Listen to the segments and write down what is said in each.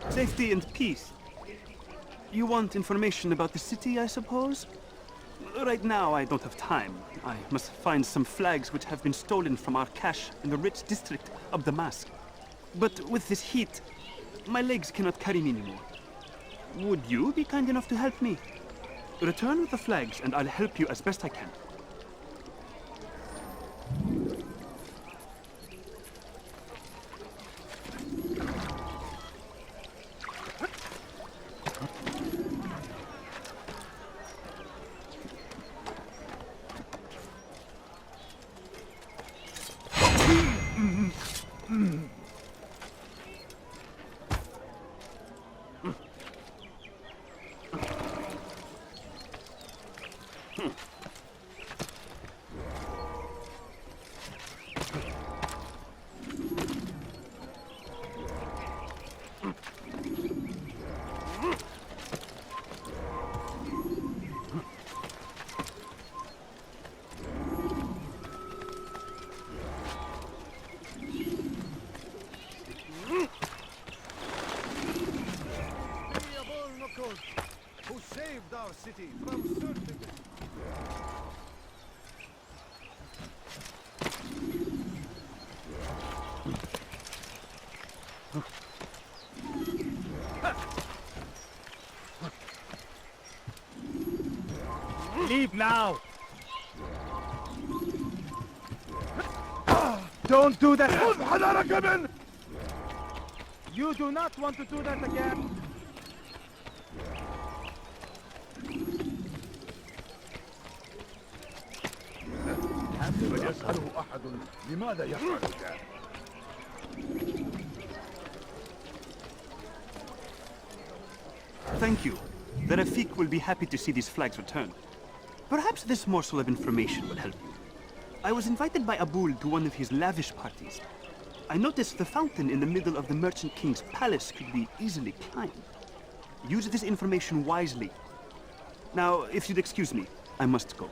Safety and peace. You want information about the city, I suppose? Right now, I don't have time. I must find some flags which have been stolen from our cache in the rich district of Damascus. But with this heat, my legs cannot carry me anymore. Would you be kind enough to help me? Return with the flags, and I'll help you as best I can. Who saved our city from certain... Leave now! Don't do that! You do not want to do that again! يسأله أحد لماذا يفعل ذلك؟ Thank you. The Rafik will be happy to see these flags returned. Perhaps this morsel of information will help you. I was invited by Abul to one of his lavish parties. I noticed the fountain in the middle of the Merchant King's palace could be easily climbed. Use this information wisely. Now, if you'd excuse me, I must go.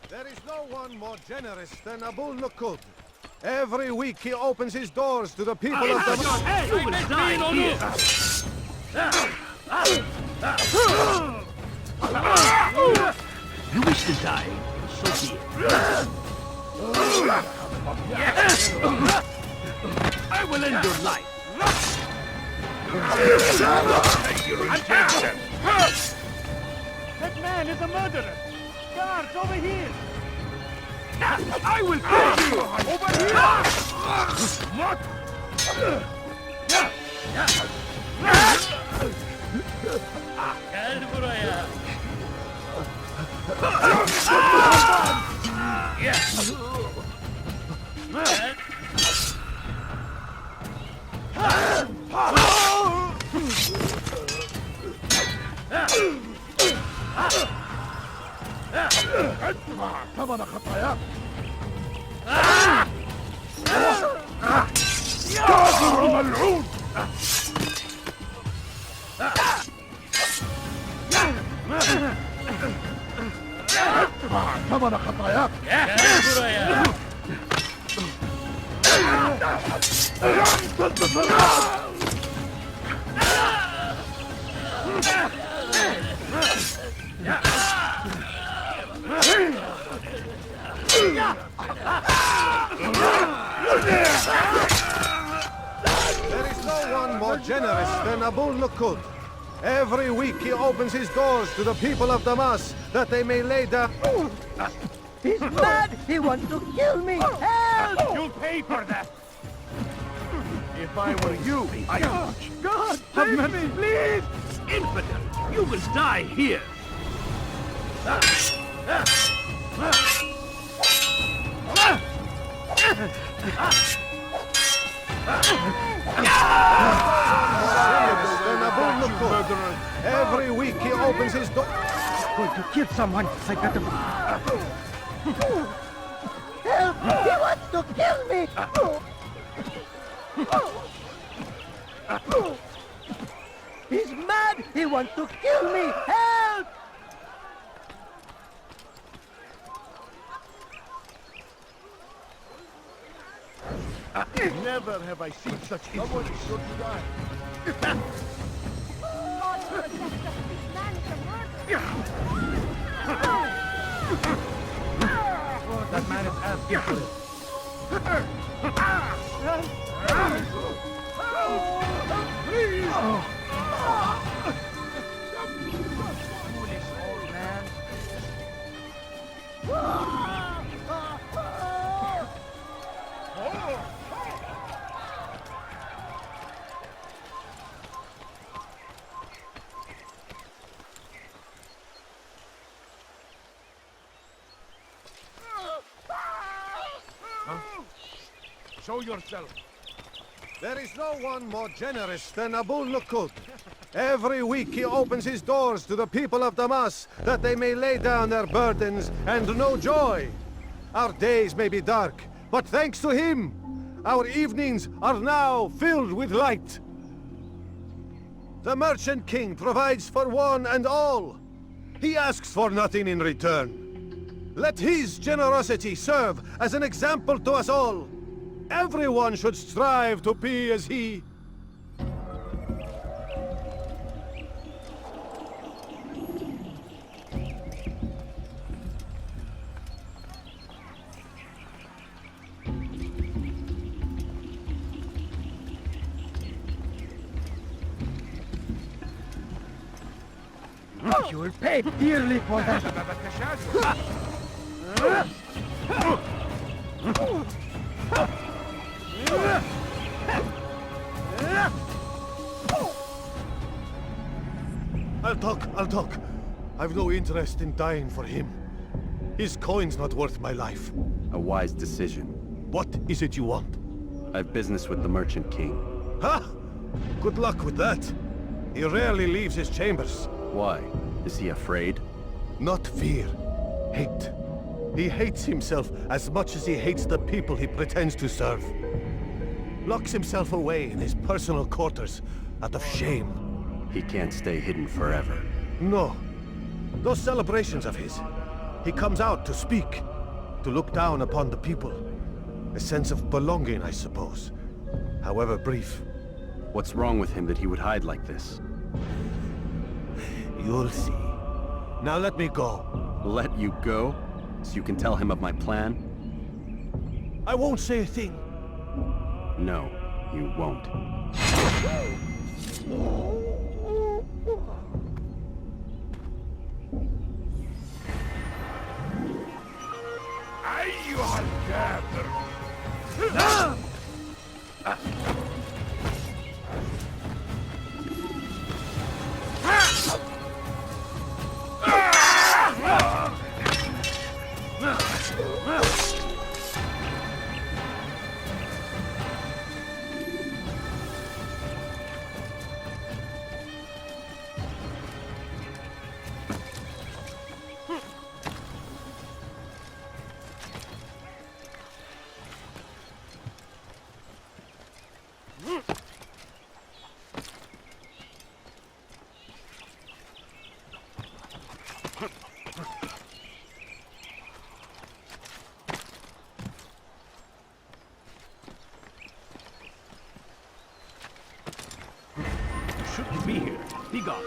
There is no one more generous than Abul Nukud. Every week he opens his doors to the people of the... Hey, you will die here! You wish to die, so be it. Yes! I will end your life. That man is a murderer! Guards, over here! I will kill you! Over here! What? Gel buraya! ادفع ثمن خطاياك كافر ملعون ادفع ثمن خطاياك لن تنتصر There is no one more generous than Abul Nukud. Every week he opens his doors to the people of Damas that they may lay down... He's mad! He wants to kill me! Help! You'll pay for that! If I were you, I would. God, save me, please! Infidel! You will die here! Than Abu Nukud. Every week he opens his door. Going to kill someone. I got to... Help! He wants to kill me! He's mad! He wants to kill me! Help! Never have I seen such someone should die. God protect us. This man is a murderer. That man is asking for it. Please! Foolish old man. Show yourself. There is no one more generous than Abu Nukud. Every week he opens his doors to the people of Damas that they may lay down their burdens and know joy. Our days may be dark, but thanks to him, our evenings are now filled with light. The Merchant King provides for one and all. He asks for nothing in return. Let his generosity serve as an example to us all. Everyone should strive to be as he. You will pay dearly for that. I'll talk. I've no interest in dying for him. His coin's not worth my life. A wise decision. What is it you want? I've business with the Merchant King. Ha! Good luck with that. He rarely leaves his chambers. Why? Is he afraid? Not fear. Hate. He hates himself as much as he hates the people he pretends to serve. Locks himself away in his personal quarters out of shame. He can't stay hidden forever. No. Those celebrations of his. He comes out to speak, to look down upon the people. A sense of belonging, I suppose. However brief. What's wrong with him that he would hide like this? You'll see. Now let me go. Let you go? So you can tell him of my plan? I won't say a thing. No, you won't. أيها الكافر. Shouldn't be here. Be gone.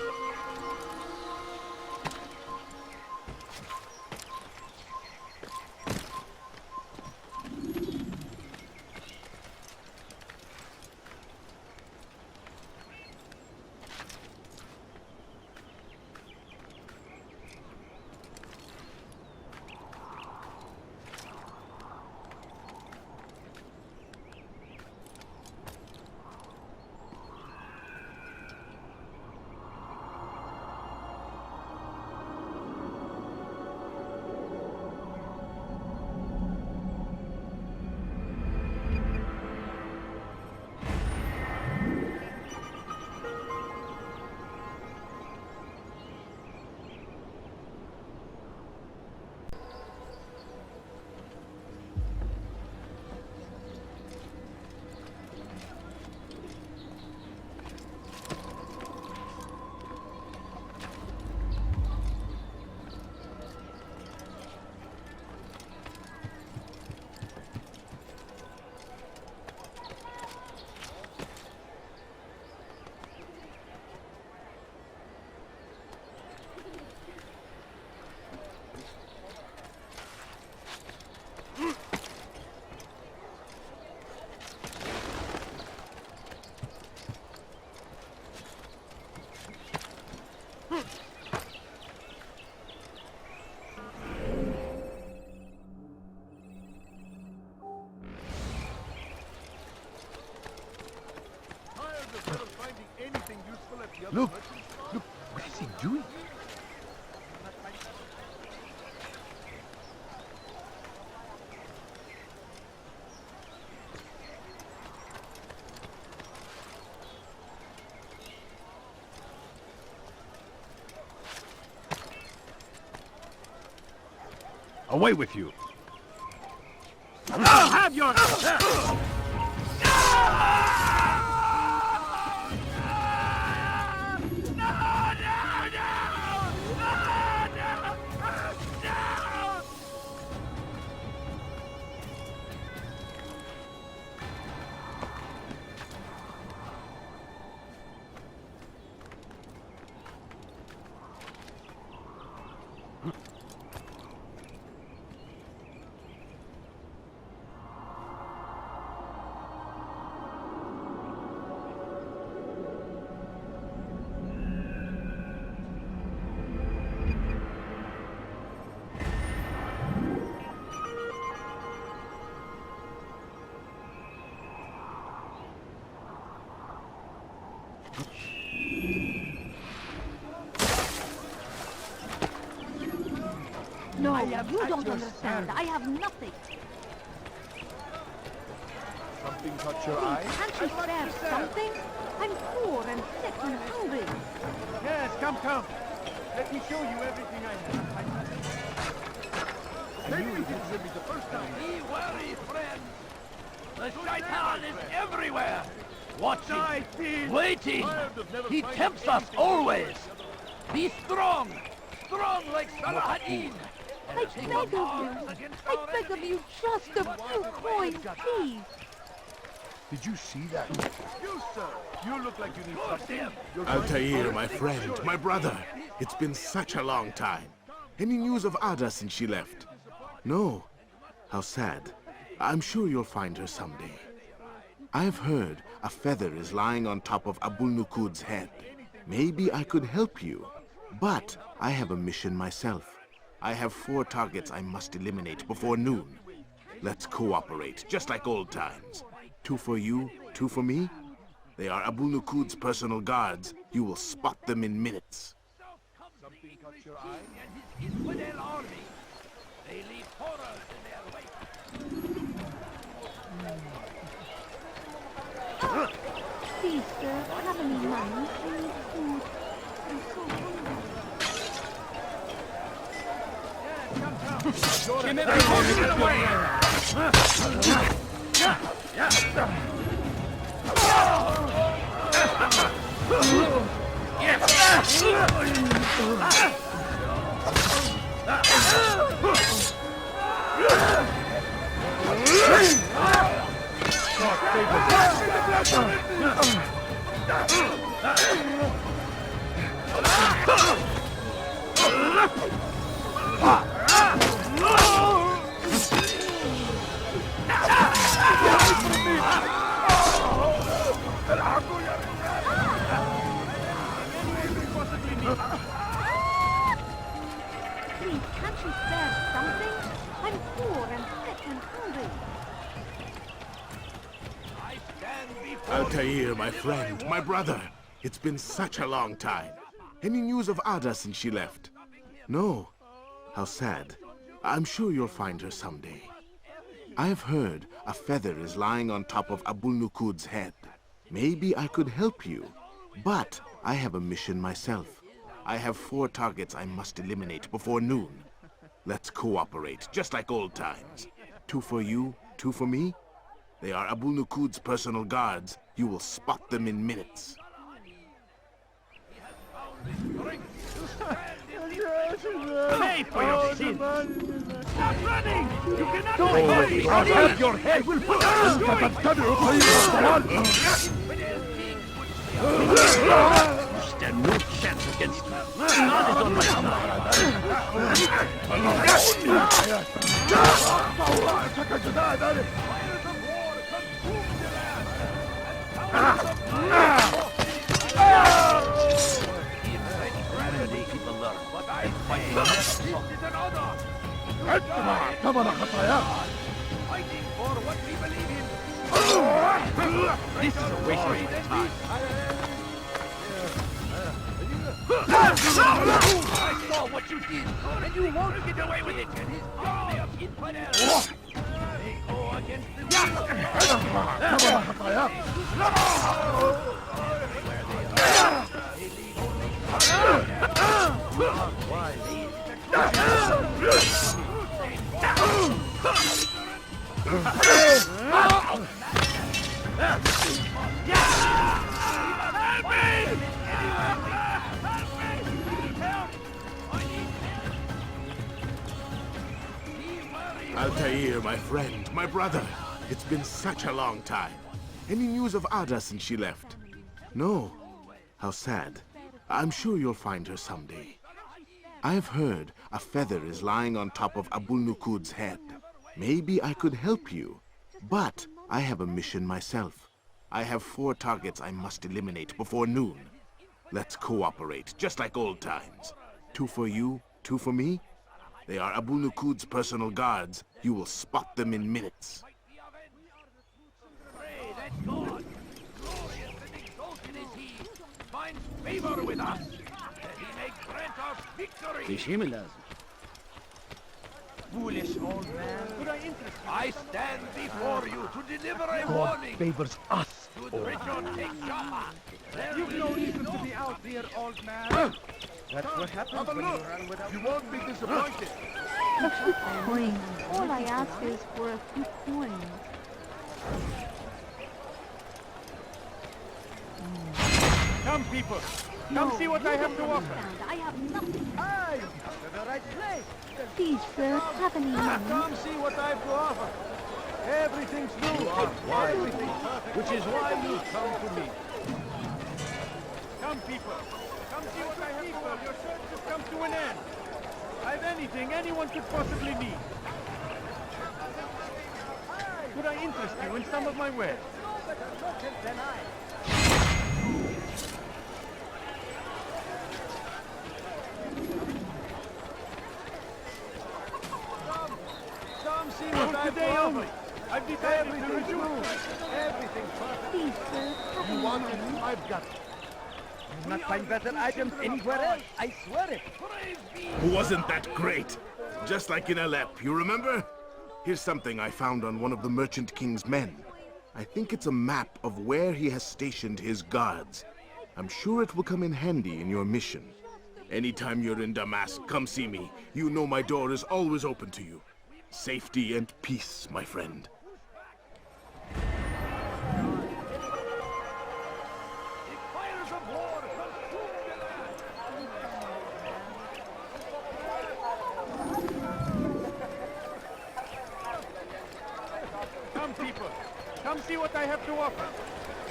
Look, what is he doing? Away with you! I'll have your... No, you don't understand. I have nothing. Something caught your Please, eye? can't you spare something? I'm poor and sick and hungry. Yes, come. Let me show you everything I have. I knew this would be the first time. Be wary, friend. The shaitan is everywhere. Watching, waiting. He tempts us always. Be strong like Salah-ad-Din. I beg of you, just a few coins, please. Did you see that? You, sir. You look like you need something. Altair, my friend, my brother. It's been such a long time. Any news of Ada since she left? No. How sad. I'm sure you'll find her someday. I've heard a feather is lying on top of Abul Nuqud's head. Maybe I could help you. But I have a mission myself. I have 4 targets I must eliminate before noon. Let's cooperate, just like old times. 2 for you, 2 for me. They are Abul Nuqud's personal guards. You will spot them in minutes. Something caught your eye? And his infidel army. They leave horrors in their wake. Please, sir, have any money? I need food. I'm so hungry. Please, can't you spare something? I'm poor and sick and hungry. Altair, my friend, my brother. It's been such a long time. Any news of Ada since she left? No. How sad. I'm sure you'll find her someday. I've heard a feather is lying on top of Abul Nuqud's head. Maybe I could help you. But I have a mission myself. I have 4 targets I must eliminate before noon. Let's cooperate, just like old times. 2 for you, 2 for me. They are Abul Nuqud's personal guards. You will spot them in minutes. Pay for your sin! Stop running! You cannot fight! I'll have your head! Will put You stand no chance against me. Not on my fighting for what we believe in. This is a waste of time. I saw what you did, and you won't get away with it. And his army of infidels. They go against the Altair, my friend, my brother. It's been such a long time. Any news of Ada since she left? No. How sad. I'm sure you'll find her someday. I've heard a feather is lying on top of Abul Nukud's head. Maybe I could help you. But I have a mission myself. I have 4 targets I must eliminate before noon. Let's cooperate, just like old times. 2 for you, 2 for me. They are Abul Nukud's personal guards. You will spot them in minutes. Pray that God, glorious and exalted is he, finds favor with us, that he may grant us victory. Foolish old man. Could I interest you? I stand before you to deliver a warning. Favors us. Should Richard take Jaffa, there You've will no be reason to be out here, old man. That's what happens when you run without... You won't be disappointed. A few coins. All I ask is for a few coins. Come, people. Come see what I have to offer. I have nothing. Aye, to the right place. Please, sir, have any money? Come see what I have to offer. Everything's new. Everything. Which is why you come to me. Come, people. Come see what I have to offer. Your search has come to an end. I've anything anyone could possibly need. Could I interest you in some of my wares? Come see Oh, what I have today to only. offer. I've decided to Everything's resume. new. Everything's perfect. Please, sir, have any Want money? it? I've got it. You'll not find better items anywhere else. I swear it. Wasn't that great? Just like in Alep, you remember? Here's something I found on one of the Merchant King's men. I think it's a map of where he has stationed his guards. I'm sure it will come in handy in your mission. Anytime you're in Damascus, come see me. You know my door is always open to you. Safety and peace, my friend. fires of war consume the land. Come, people. Come see what I have to offer.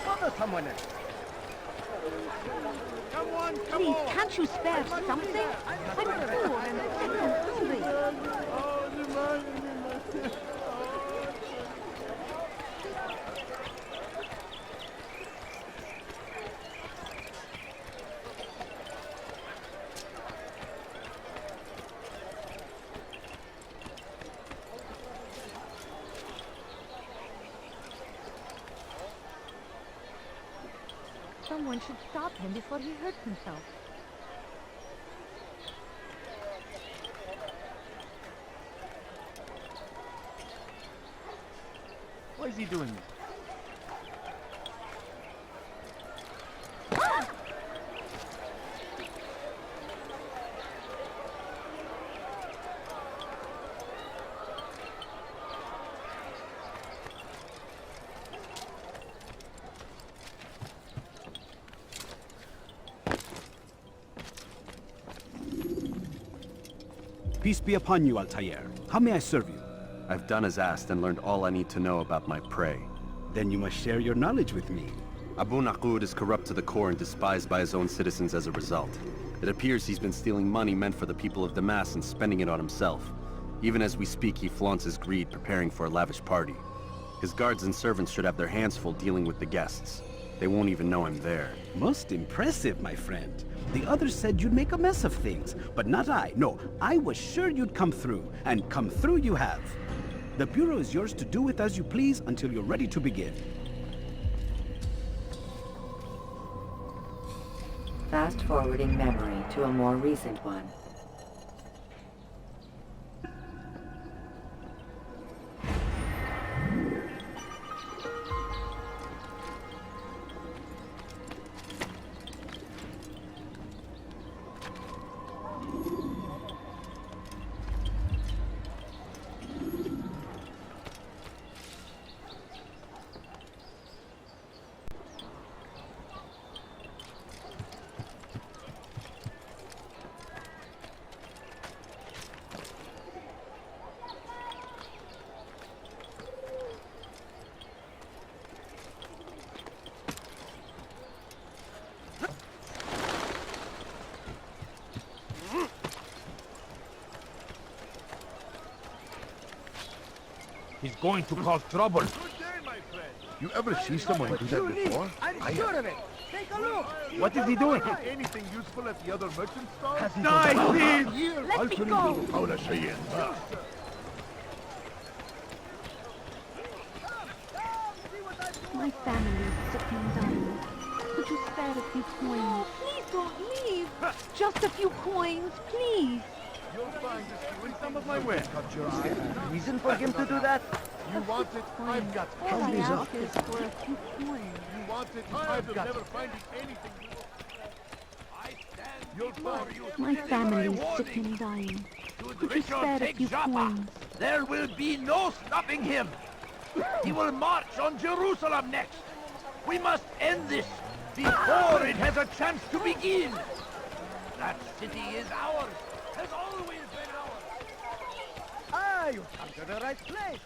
Bother someone else. Come on, come Please, on. can't you spare something? I'm poor and sick and hungry. Someone should stop him before he hurts himself. Why is he doing this? Peace be upon you, Altair. How may I serve you? I've done as asked and learned all I need to know about my prey. Then you must share your knowledge with me. Abu Naqud is corrupt to the core and despised by his own citizens as a result. It appears he's been stealing money meant for the people of Damascus and spending it on himself. Even as we speak, he flaunts his greed, preparing for a lavish party. His guards and servants should have their hands full dealing with the guests. They won't even know I'm there. Most impressive, my friend. The others said you'd make a mess of things, but not I. No, I was sure you'd come through, and come through you have. The Bureau is yours to do with as you please until you're ready to begin. Fast Fast-forwarding memory to a more recent one. He's going to cause trouble. You ever see someone do that before? I'm sure of it. Take a look. What is he doing? Anything useful at the other merchant stores? Die, please! Let me go! My family's sick and dying. Could you spare a few coins? Please don't leave! Just a few coins, please! You'll find this in some of my wares. Cut your eye. Reason for him to do that? You want it? I've got it. All I ask is for a few coins. You want it? I've got never finding anything. You'll find you. My family's sick and dying. Could you spare a few coins? There will be no stopping him. He will march on Jerusalem next. We must end this before it has a chance to begin. That city is ours. Has always been ours. Ah, you come to the right place.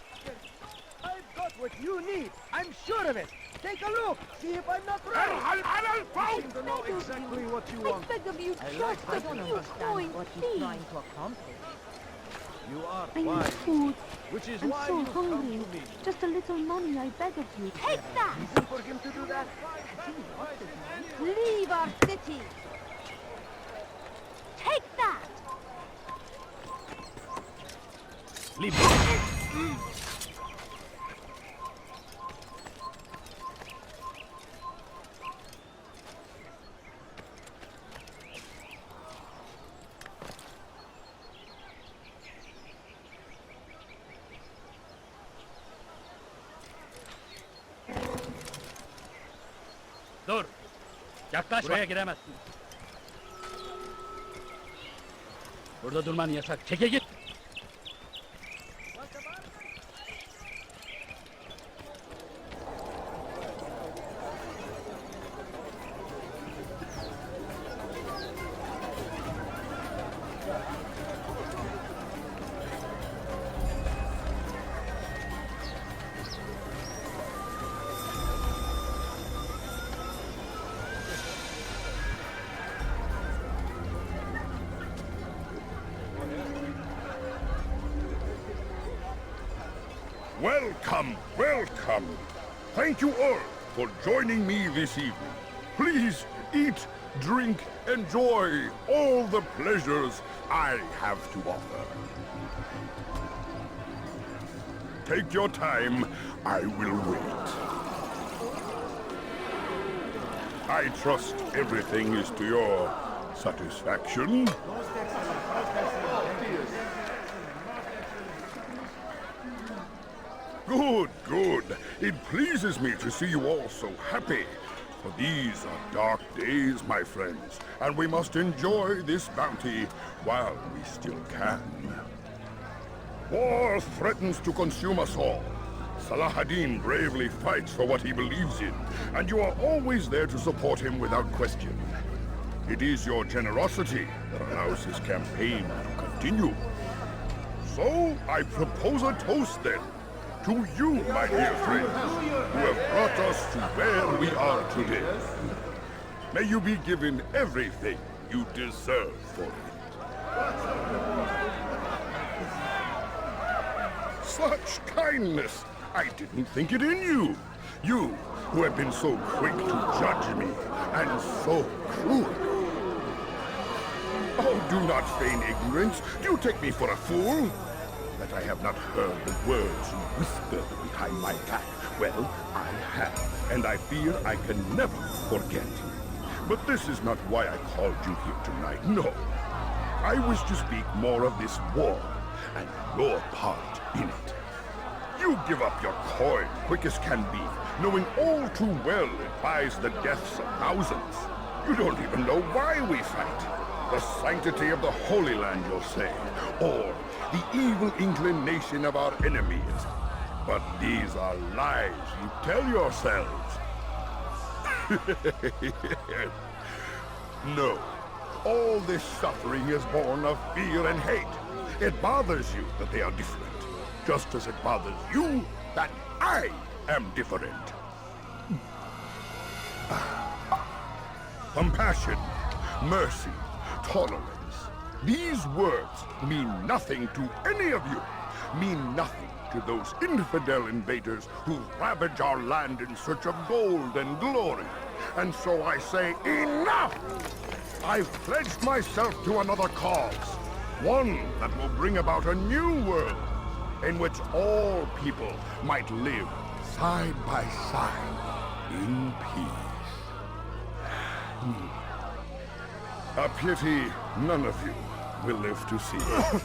I've got what you need. I'm sure of it. Take a look. See if I'm not right. You seem to know exactly what you I want. beg of you, I just a don't few understand coins, what he's please. trying to accomplish. You are I need wise, food. which is I'm why so you come hungry. to me. Just a little money, I beg of you. Take that! Reason for him to do that? Leave our city! Take that! Leave. Dur. Yaklaş. Buraya giremezsin. Burada durman yasak. Çeke git. Welcome, welcome. Thank you all for joining me this evening. Please eat, drink, enjoy all the pleasures I have to offer. Take your time, I will wait. I trust everything is to your satisfaction. Good, good. It pleases me to see you all so happy. For these are dark days, my friends, and we must enjoy this bounty while we still can. War threatens to consume us all. Salah ad-Din bravely fights for what he believes in, and you are always there to support him without question. It is your generosity that allows his campaign to continue. So, I propose a toast then. To you, my dear friends, who have brought us to where we are today. May you be given everything you deserve for it. Such kindness! I didn't think it in you. You, who have been so quick to judge me, and so cruel. Oh, do not feign ignorance. Do you take me for a fool? That I have not heard the words you whispered behind my back. Well, I have, and I fear I can never forget. But this is not why I called you here tonight, no. I wish to speak more of this war, and your part in it. You give up your coin quick as can be, knowing all too well it buys the deaths of thousands. You don't even know why we fight. The sanctity of the Holy Land, you'll say, or the evil inclination of our enemies. But these are lies you tell yourselves. No. All this suffering is born of fear and hate. It bothers you that they are different, just as it bothers you that I am different. Compassion, mercy, tolerance. These words mean nothing to any of you. Mean nothing to those infidel invaders who ravage our land in search of gold and glory. And so I say, enough! I've pledged myself to another cause. One that will bring about a new world in which all people might live side by side in peace. A pity none of you will live to see it.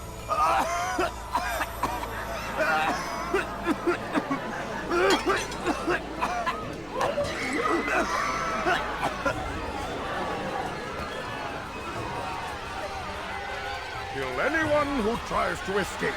Kill anyone who tries to escape.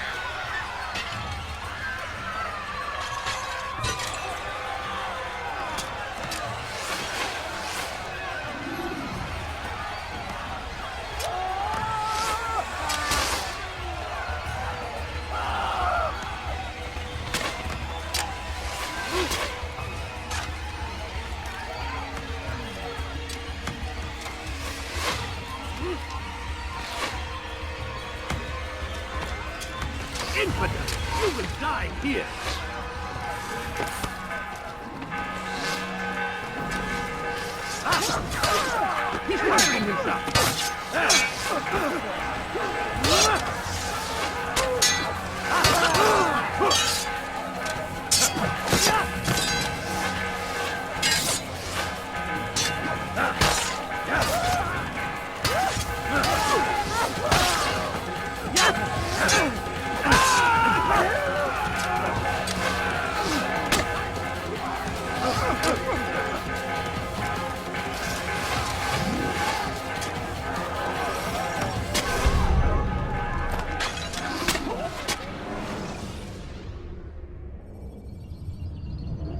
Infidel! You will die here! He's covering himself!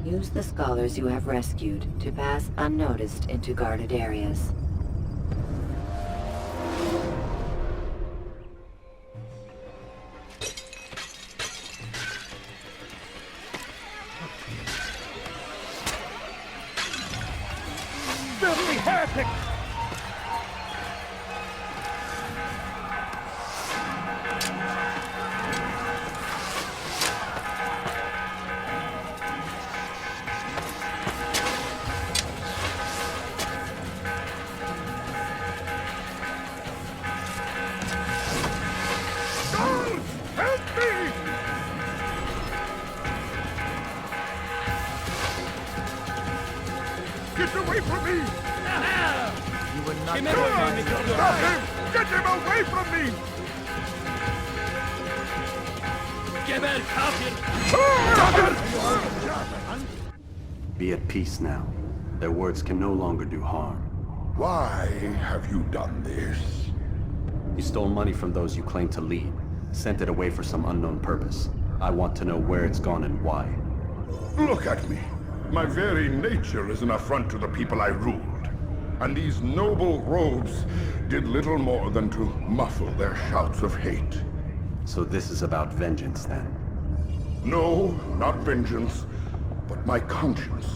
Use the scholars you have rescued to pass unnoticed into guarded areas. Filthy heretic! Get away from me! You will not Stop him! Get him away from me! Be at peace now. Their words can no longer do harm. Why have you done this? You stole money from those you claim to lead, sent it away for some unknown purpose. I want to know where it's gone and why. Look at me. My very nature is an affront to the people I ruled. And these noble robes did little more than to muffle their shouts of hate. So this is about vengeance, then? No, not vengeance, but my conscience.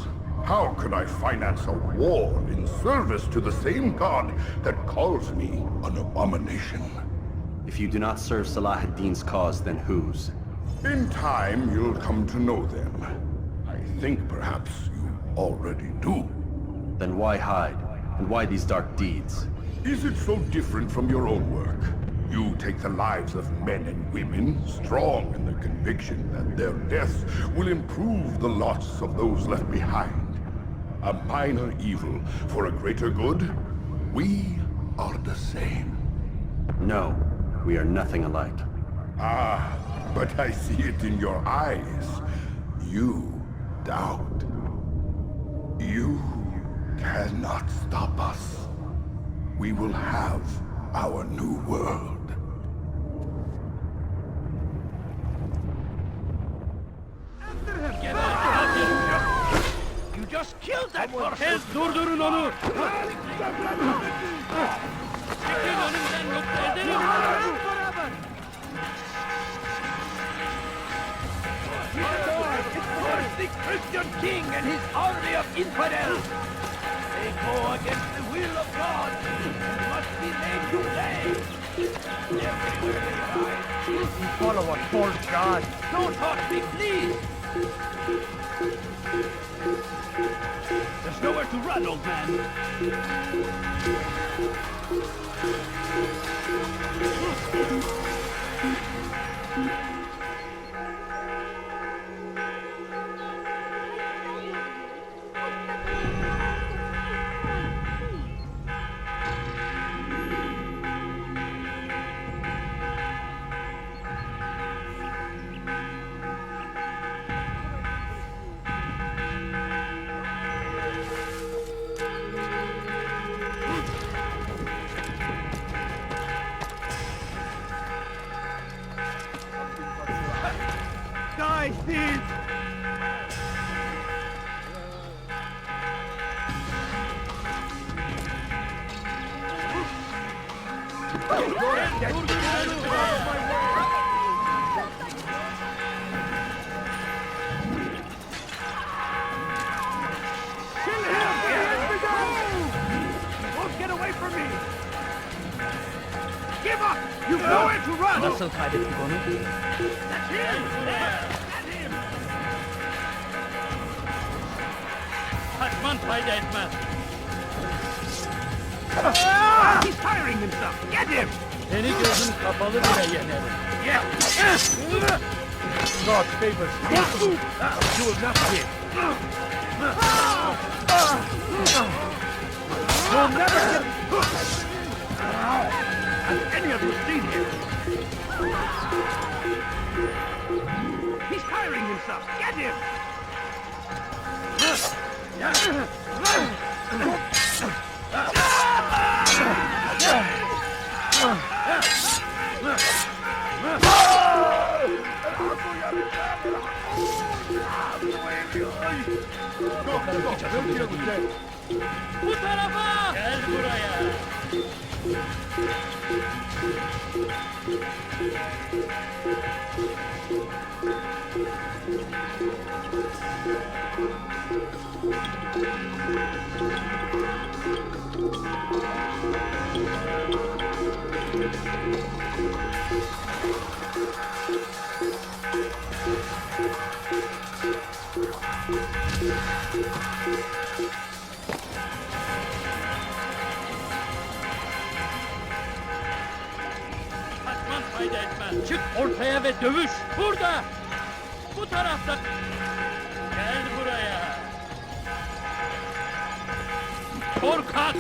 How could I finance a war in service to the same god that calls me an abomination? If you do not serve Salah ad-Din's cause, then whose? In time, you'll come to know them. I think perhaps you already do. Then why hide? And why these dark deeds? Is it so different from your own work? You take the lives of men and women, strong in the conviction that their deaths will improve the lots of those left behind. A minor evil for a greater good? We are the same. No, we are nothing alike. Ah, but I see it in your eyes. You doubt. You cannot stop us. We will have our new world. You just killed that person! Durdurun onu! Çekil önümden yoksa ederim! Curse the Christian king and his army of infidels! They go against the will of God and must be made to pay! Everywhere they hide. You follow a false god! Don't talk to me, please! There's nowhere to run, old man! Die, thief! Get away from me! Give up! You've nowhere to run! Nasıl kaybettik onu? That's him! There! That's him! Kaçman fayda etmez! He's firing himself! Get him! Seni gözüm kapalı bile yenerim. Yeah! God favors me. You will not win! You'll never get... Has any of you seen him? He's firing himself! Get him! Bu tarafa! Gel buraya! Kaçman fayda etmez. Çık ortaya ve dövüş. Burada. Bu tarafta. Gel buraya. Korkak.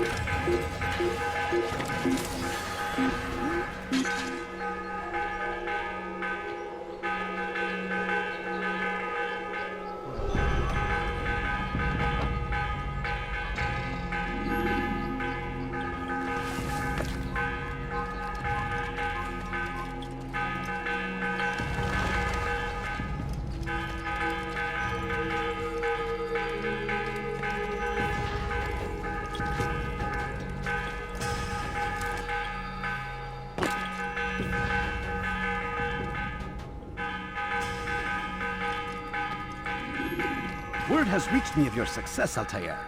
Word has reached me of your success, Altair.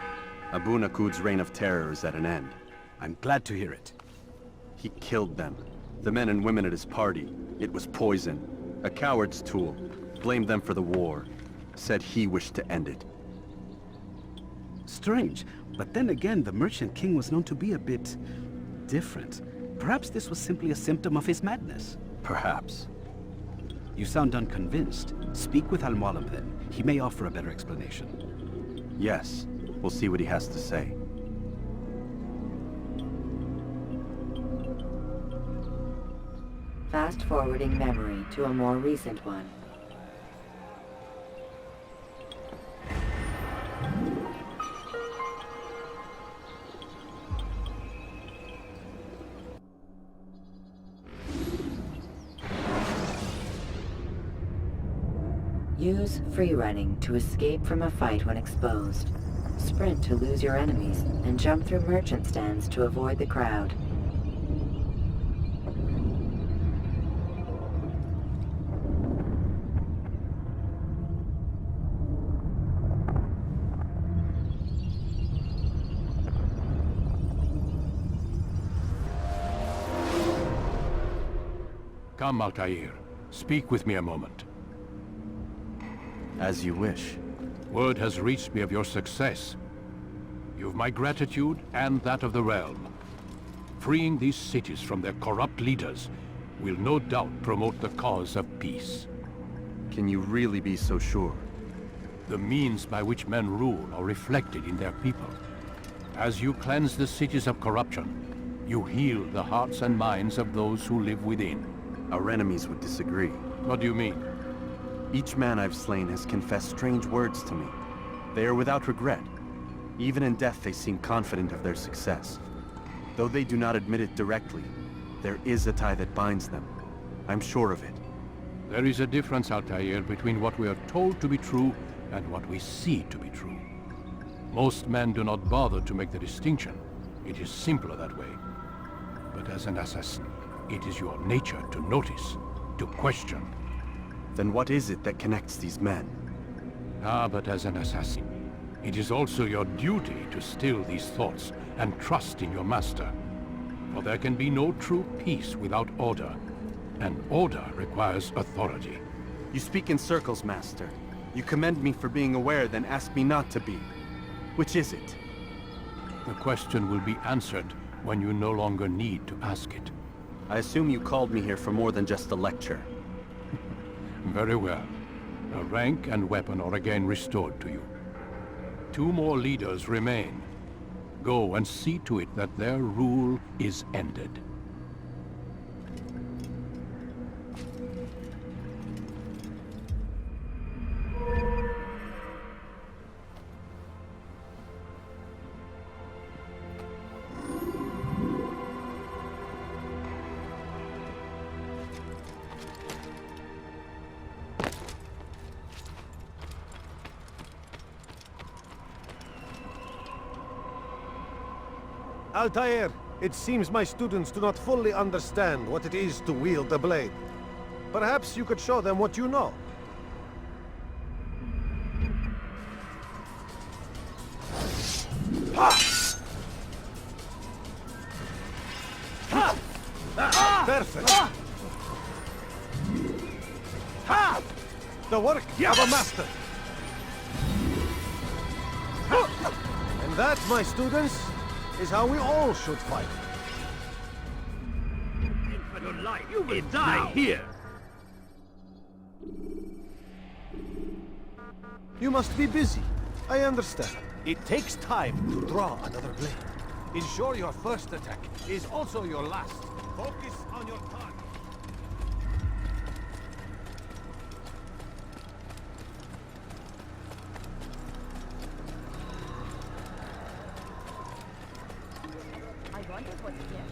Abu Naqud's reign of terror is at an end. I'm glad to hear it. He killed them. The men and women at his party. It was poison. A coward's tool. Blamed them for the war. Said he wished to end it. Strange, but then again, the Merchant King was known to be a bit... different. Perhaps this was simply a symptom of his madness. Perhaps. You sound unconvinced. Speak with Al-Mualim then. He may offer a better explanation. Yes. We'll see what he has to say. Fast-forwarding memory to a more recent one. Use free running to escape from a fight when exposed. Sprint to lose your enemies, and jump through merchant stands to avoid the crowd. Come, Altair. Speak with me a moment. As you wish. Word has reached me of your success. You've my gratitude and that of the realm. Freeing these cities from their corrupt leaders will no doubt promote the cause of peace. Can you really be so sure? The means by which men rule are reflected in their people. As you cleanse the cities of corruption, you heal the hearts and minds of those who live within. Our enemies would disagree. What do you mean? Each man I've slain has confessed strange words to me. They are without regret. Even in death they seem confident of their success. Though they do not admit it directly, there is a tie that binds them. I'm sure of it. There is a difference, Altair, between what we are told to be true and what we see to be true. Most men do not bother to make the distinction. It is simpler that way. But as an assassin, it is your nature to notice, to question. Then what is it that connects these men? Ah, but as an assassin, it is also your duty to still these thoughts and trust in your master. For there can be no true peace without order, and order requires authority. You speak in circles, Master. You commend me for being aware, then ask me not to be. Which is it? The question will be answered when you no longer need to ask it. I assume you called me here for more than just a lecture. Very well. A rank and weapon are again restored to you. 2 more leaders remain. Go and see to it that their rule is ended. Altair, it seems my students do not fully understand what it is to wield the blade. Perhaps you could show them what you know. Perfect. The work of a master. And that, my students, is how we all should fight. For your life, you will die here. You must be busy. I understand. It takes time to draw another blade. Ensure your first attack is also your last. Focus on your target. I wonder what's here.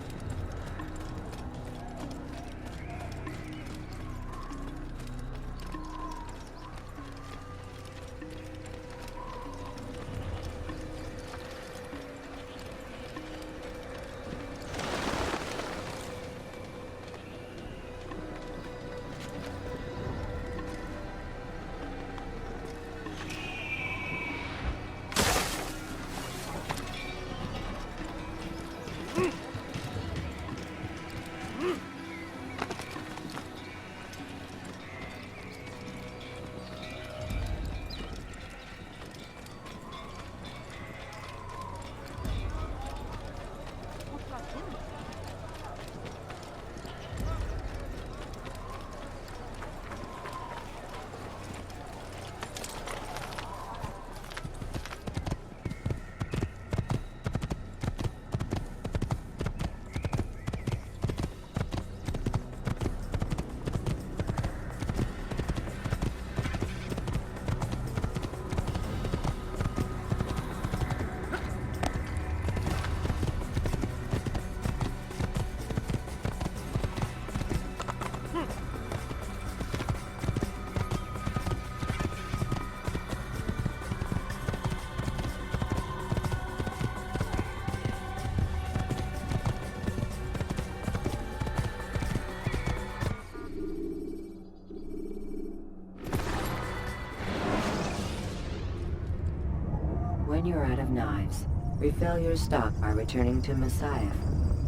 when you are out of knives. Refill your stock by returning to Messiah,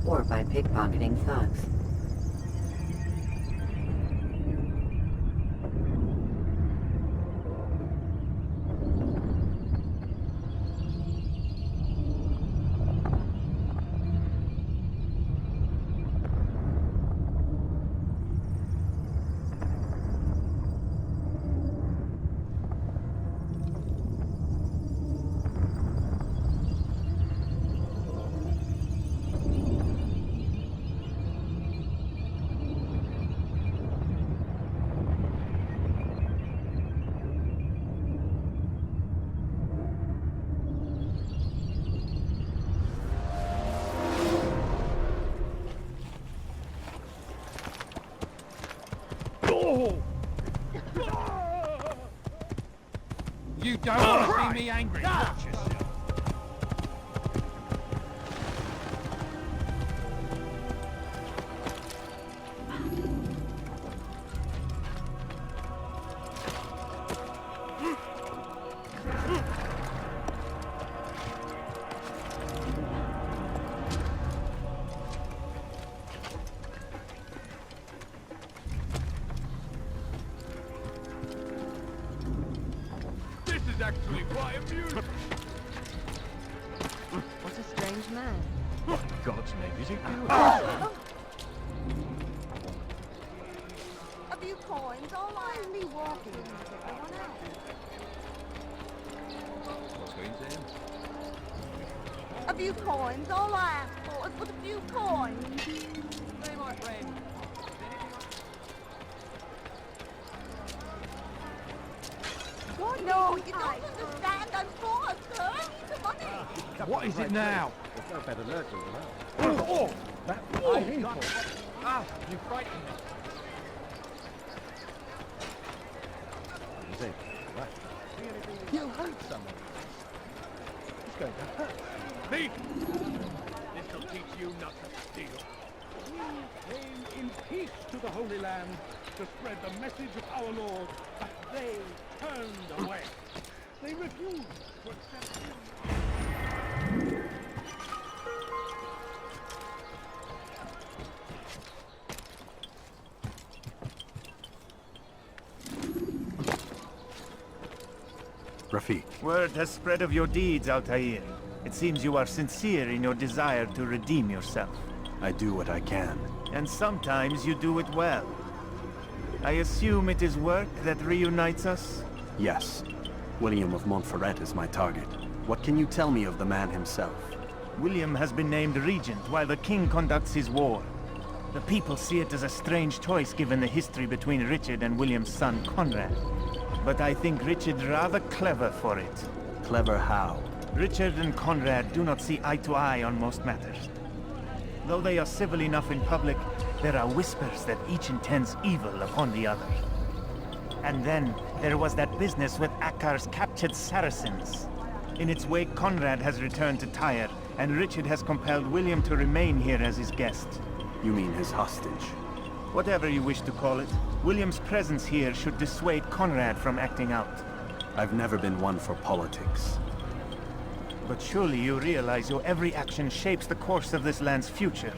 or by pickpocketing thugs. You don't want to see me angry. Watch yourself. Actually quite amusing. What a strange man. What in God's name is it doing? A few coins, all right. Only walking. Everyone else. What's going on? A few coins, all I ask for is but a few coins. Hey, my friend. God, no, you don't understand. I'm poor, sir. I need the money. What is it now? There's no better lurking than that. Oh! I hate it. Ah, you frightened me. You hate someone. It's going to hurt. Me? This'll teach you not to steal. We came in peace to the Holy Land to spread the message of our Lord, but they turned away. They refused to accept him. Rafiq, Word has spread of your deeds, Altair. It seems you are sincere in your desire to redeem yourself. I do what I can. And sometimes you do it well. I assume it is work that reunites us? Yes. William of Montferrat is my target. What can you tell me of the man himself? William has been named regent while the king conducts his war. The people see it as a strange choice given the history between Richard and William's son Conrad. But I think Richard rather clever for it. Clever how? Richard and Conrad do not see eye to eye on most matters. Though they are civil enough in public, there are whispers that each intends evil upon the other. And then there was that business with Akkar's captured Saracens. In its wake, Conrad has returned to Tyre, and Richard has compelled William to remain here as his guest. You mean his hostage? Whatever you wish to call it, William's presence here should dissuade Conrad from acting out. I've never been one for politics. But surely you realize your every action shapes the course of this land's future.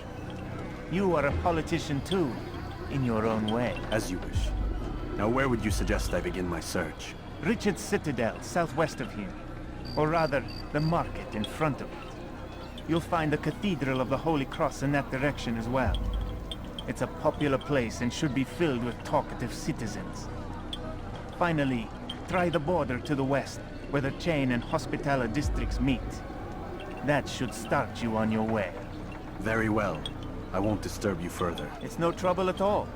You are a politician too, in your own way. As you wish. Now where would you suggest I begin my search? Richard's Citadel, southwest of here. Or rather, the market in front of it. You'll find the Cathedral of the Holy Cross in that direction as well. It's a popular place and should be filled with talkative citizens. Finally, try the border to the west, where the Chain and Hospitaller districts meet. That should start you on your way. Very well. I won't disturb you further. It's no trouble at all.